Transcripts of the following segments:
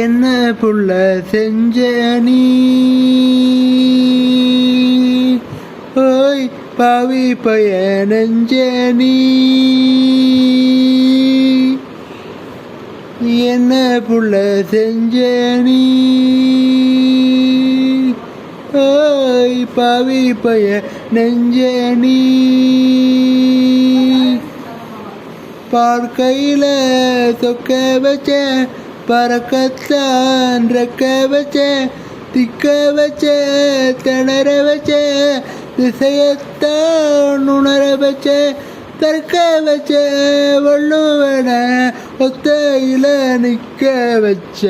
என்ன புள்ள செஞ்ச நீ ஓய் பாவி பய நெஞ்ச நீ என்ன புள்ள செஞ்ச நீ ஓய் பாவி பய நெஞ்ச நீ பார்க்கையில சொக்க வச்ச பறக்கத்தான் ரெக்க வச்ச திக்க வச்ச திணற வச்ச திசையத்தான் உணர வச்ச தற்க வச்ச வள்ளுவன ஒத்தையில நிற்க வச்ச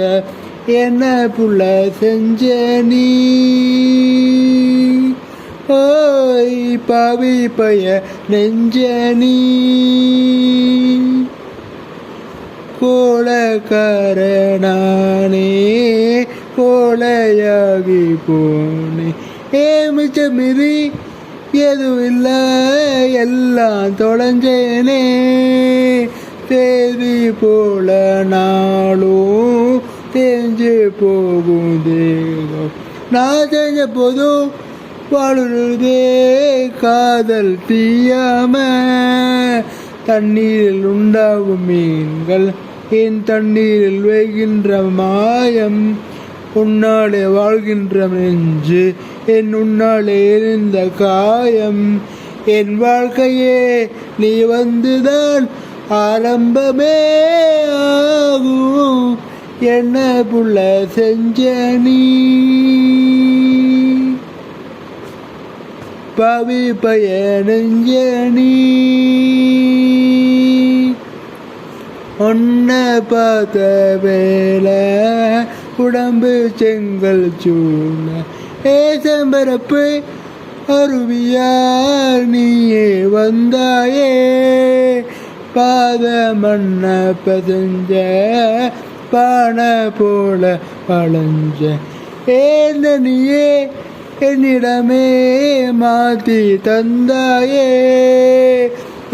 என்ன புள்ள செஞ்ச நீ ஓய் பாவி பய நெஞ்ச நீ கோலக்காரனானே கோலையாகி போனே மிச்சமிதி எதுவும் இல்லை எல்லாம் தொலைஞ்சேனே தேதி போல நாளும் தேஞ்சு போகும் தேகம் நான் செஞ்ச போதும் வாழுதே காதல் தீயாம தண்ணீரில் உண்டாகும் மீன்கள் என் தண்ணீரில் வைகின்ற மாயம் உன்னாலே வாழ்கின்ற நெஞ்சு என் உன்னாலே எரிந்த காயம் என் வாழ்க்கையே நீ வந்துதான் ஆரம்பமே ஆகும் என்ன புள்ள செஞ்ச நீ பாவி பய நெஞ்ச நீ ஒன்ன பார்த்த வேலை உடம்பு செங்கல் சூழ செம்பரப்பு அருவியார் நீயே வந்தாயே பாத மண்ண பதஞ்ச பான போல பழஞ்ச ஏந்த நீயே என்னிடமே மாற்றி தந்தாயே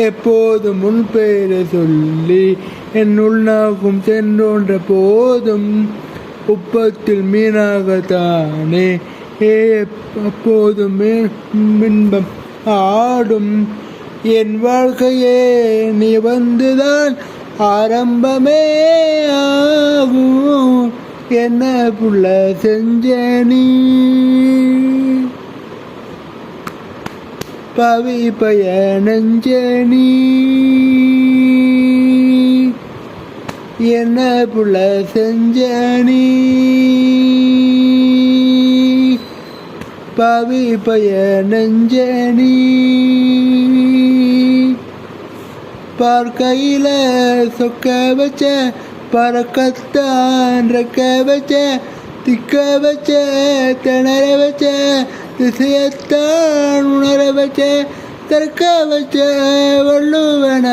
எப்போதும் முன் பெயரை சொல்லி என் உள்நாகும் சென்றோன்ற போதும் உப்பத்தில் மீனாகத்தானே அப்போதும் இன்பம் ஆடும் என் வாழ்க்கையே நீ வந்துதான் ஆரம்பமே ஆகும் என்ன புள்ள செஞ்ச நீ பாவி பய நெஞ்ச நீ என்ன புள்ள செஞ்ச நீ பாவி பய நெஞ்ச நீ பார்க்கையில சொக்க வச்ச பறக்கத்தான் ரெக்க வச்ச திக்க வச்ச திணற வச்ச திசையத்தான் உணர வச்ச தற்க வச்ச வள்ளுவன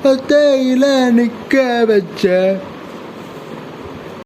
ஒத்தையில நிற்க வச்ச